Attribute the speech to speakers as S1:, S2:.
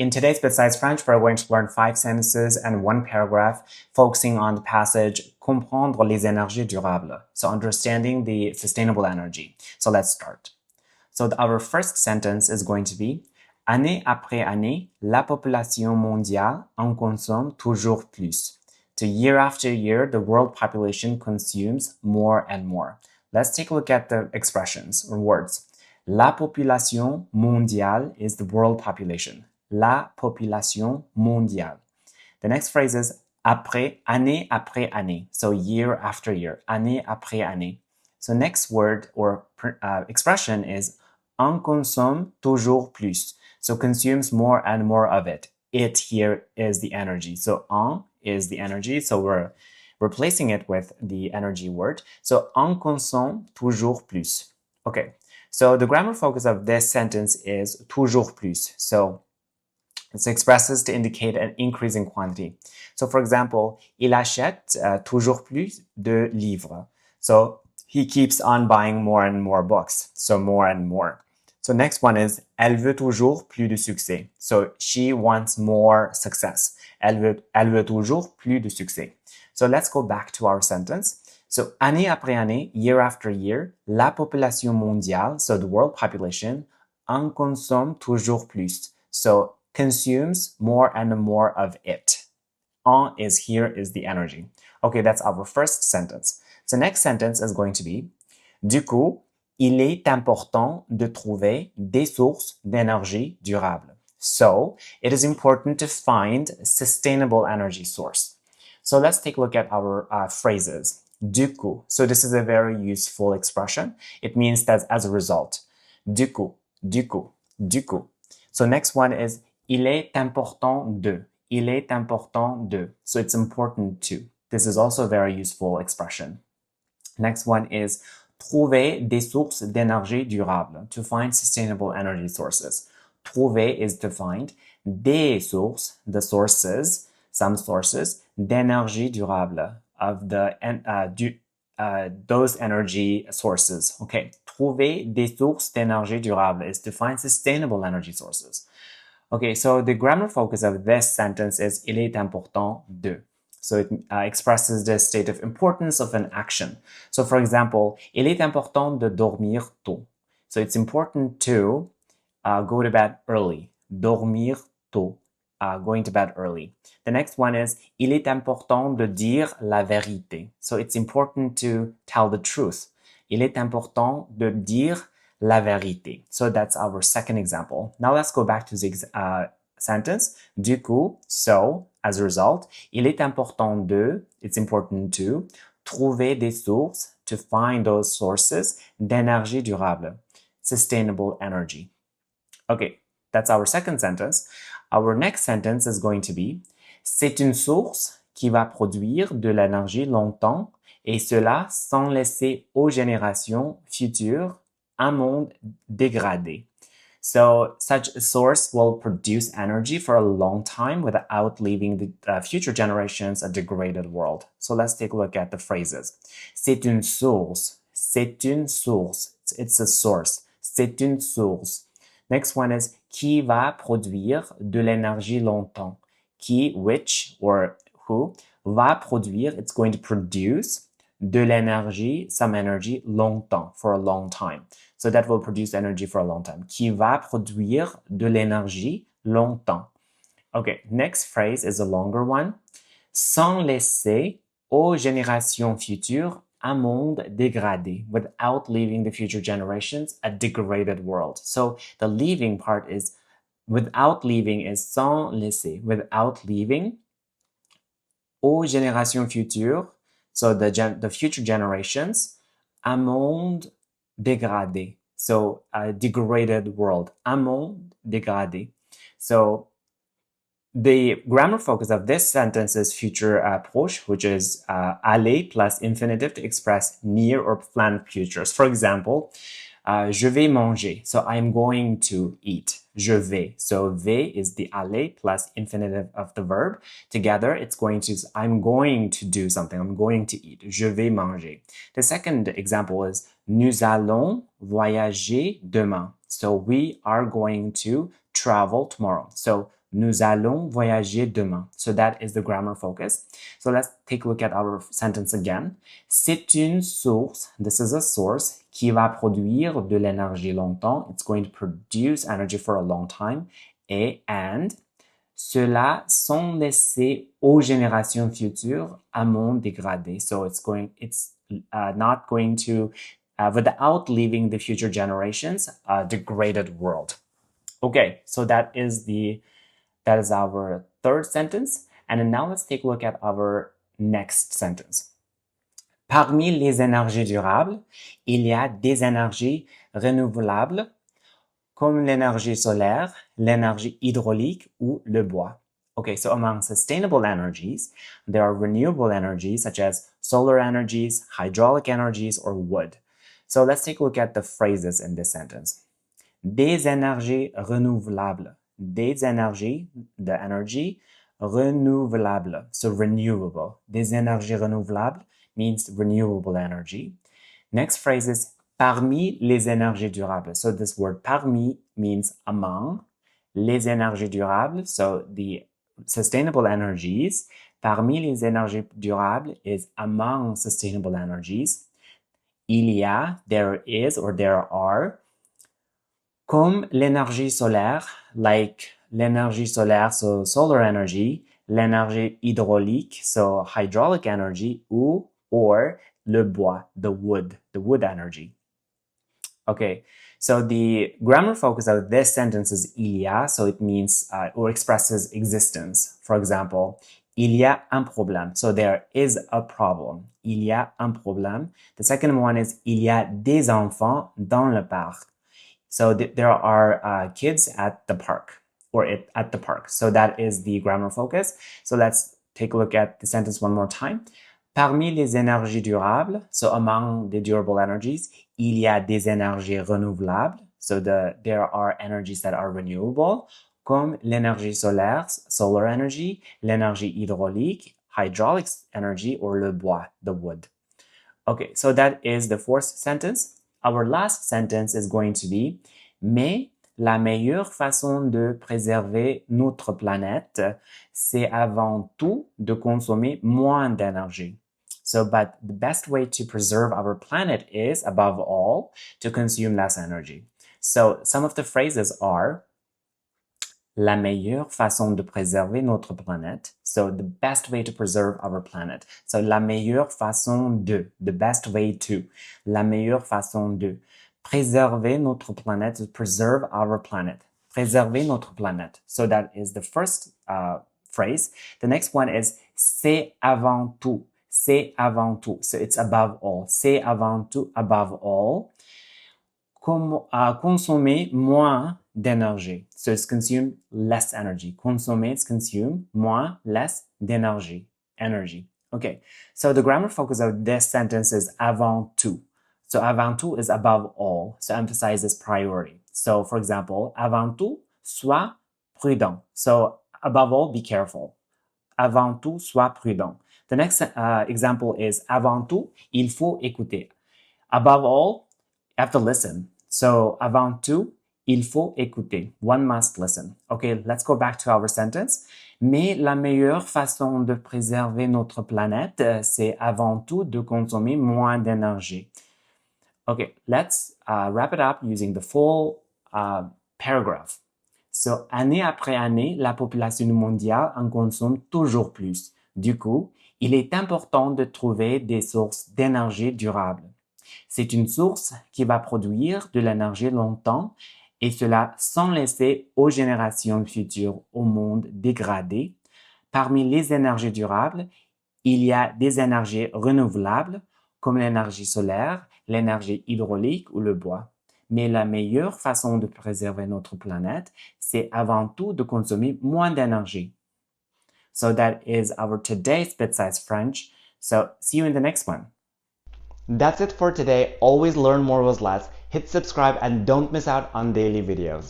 S1: In today's BitSize French, we're going to learn 5 sentences and 1 paragraph focusing on the passage comprendre les énergies durables. So understanding the sustainable energy. So let's start. So our first sentence is going to be Année après année, la population mondiale en consomme toujours plus. So year after year, the world population consumes more and more. Let's take a look at the expressions or words. La population mondiale is the world population. La population mondiale. The next phrase is année après année. So year after year. Année après année. So next word or expression is en consomme toujours plus. So consumes more and more of it. It here is the energy. So en is the energy. So we're replacing it with the energy word. So en consomme toujours plus. Okay. So the grammar focus of this sentence is toujours plus. So it expresses to indicate an increase in quantity. So for example, il achète toujours plus de livres. So he keeps on buying more and more books. So more and more. So next one is elle veut toujours plus de succès. So she wants more success. Elle veut toujours plus de succès. So let's go back to our sentence. So année après année, year after year, la population mondiale, so the world population, en consomme toujours plus. So consumes more and more of it. En is here is the energy. Okay, that's our first sentence. So next sentence is going to be, du coup, il est important de trouver des sources d'énergie durables. So it is important to find sustainable energy source. So let's take a look at our phrases. Du coup. So this is a very useful expression. It means that as a result. Du coup, du coup, du coup. So next one is il est important de. Il est important de. So it's important to. This is also a very useful expression. Next one is trouver des sources d'énergie durables. To find sustainable energy sources. Trouver is to find. Des sources, the sources, some sources, d'énergie durable, of the those energy sources. Okay. Trouver des sources d'énergie durable is to find sustainable energy sources. Okay, so the grammar focus of this sentence is il est important de. So it expresses the state of importance of an action. So for example, il est important de dormir tôt. So it's important to go to bed early. Dormir tôt. Going to bed early. The next one is il est important de dire la vérité. So it's important to tell the truth. Il est important de dire la vérité. So that's our second example. Now let's go back to the sentence. Du coup, so, as a result, il est important de, it's important to, trouver des sources, to find those sources d'énergie durable, sustainable energy. Okay, that's our second sentence. Our next sentence is going to be c'est une source qui va produire de l'énergie longtemps et cela sans laisser aux générations futures un monde dégradé. So such a source will produce energy for a long time without leaving the future generations a degraded world. So let's take a look at the phrases. C'est une source. C'est une source. It's a source. C'est une source. Next one is qui va produire de l'énergie longtemps. Qui, which, or who, va produire, it's going to produce de l'énergie, some energy, longtemps, for a long time. So that will produce energy for a long time. Qui va produire de l'énergie longtemps. Okay, next phrase is a longer one. Sans laisser aux générations futures un monde dégradé, without leaving the future generations a degraded world. So the leaving part is, without leaving is sans laisser, without leaving aux générations futures, so the future generations, un monde dégradé. So a degraded world. Un monde dégradé. So the grammar focus of this sentence is future proche, which is aller plus infinitive to express near or planned futures. For example, je vais manger. So I'm going to eat. Je vais. So vais is the aller plus infinitive of the verb. Together, it's going to, I'm going to do something. I'm going to eat. Je vais manger. The second example is nous allons voyager demain. So we are going to travel tomorrow. So Nous allons voyager demain. So that is the grammar focus. So let's take a look at our sentence again. C'est une source, this is a source, qui va produire de l'énergie longtemps. It's going to produce energy for a long time. And cela sans laisser aux générations futures un monde dégradé. So it's not going to, without leaving the future generations, a degraded world. Okay, so that is our third sentence. And then now let's take a look at our next sentence. Parmi les énergies durables, il y a des énergies renouvelables comme l'énergie solaire, l'énergie hydraulique ou le bois. Okay, so among sustainable energies, there are renewable energies such as solar energies, hydraulic energies, or wood. So let's take a look at the phrases in this sentence. Des énergies renouvelables. Des énergies, the energy, renouvelable, so renewable. Des énergies renouvelables means renewable energy. Next phrase is parmi les énergies durables. So this word parmi means among. Les énergies durables, so the sustainable energies. Parmi les énergies durables is among sustainable energies. Il y a, there is, or there are. Comme l'énergie solaire, like l'énergie solaire, so solar energy, l'énergie hydraulique, so hydraulic energy, or le bois, the wood energy. Okay, so the grammar focus of this sentence is il y a, so it means or expresses existence. For example, il y a un problème, so there is a problem. Il y a un problème. The second one is il y a des enfants dans le parc. So there are kids at the park, or at the park. So that is the grammar focus. So let's take a look at the sentence one more time. Parmi les énergies durables, so among the durable energies, il y a des énergies renouvelables. So there are energies that are renewable, comme l'énergie solaire, solar energy, l'énergie hydraulique, hydraulic energy, or le bois, the wood. Okay, so that is the fourth sentence. Our last sentence is going to be Mais la meilleure façon de préserver notre planète, c'est avant tout de consommer moins d'énergie. So, but the best way to preserve our planet is, above all, to consume less energy. So, some of the phrases are la meilleure façon de préserver notre planète. So, the best way to preserve our planet. So, la meilleure façon de, the best way to. La meilleure façon de préserver notre planète, to preserve our planet. Préserver notre planète. So, that is the first phrase. The next one is c'est avant tout. C'est avant tout. So, it's above all. C'est avant tout, above all. Consommer moins d'énergie. So it's consume less energy. Consommer, it's consume moins, less d'énergie. Energy. Okay. So the grammar focus of this sentence is avant tout. So avant tout is above all. So emphasizes priority. So for example, avant tout, sois prudent. So above all, be careful. Avant tout, sois prudent. The next example is avant tout, il faut écouter. Above all, you have to listen. So, avant tout, il faut écouter. One must listen. Okay, let's go back to our sentence. Mais la meilleure façon de préserver notre planète, c'est avant tout de consommer moins d'énergie. Okay, let's wrap it up using the full paragraph. So, année après année, la population mondiale en consomme toujours plus. Du coup, il est important de trouver des sources d'énergie durables. C'est une source qui va produire de l'énergie longtemps, et cela sans laisser aux générations futures au monde dégradé. Parmi les énergies durables, il y a des énergies renouvelables comme l'énergie solaire, l'énergie hydraulique ou le bois. Mais la meilleure façon de préserver notre planète, c'est avant tout de consommer moins d'énergie. So that is our today's BitSize French. So see you in the next one. That's it for today. Always learn more with less. Hit subscribe and don't miss out on daily videos.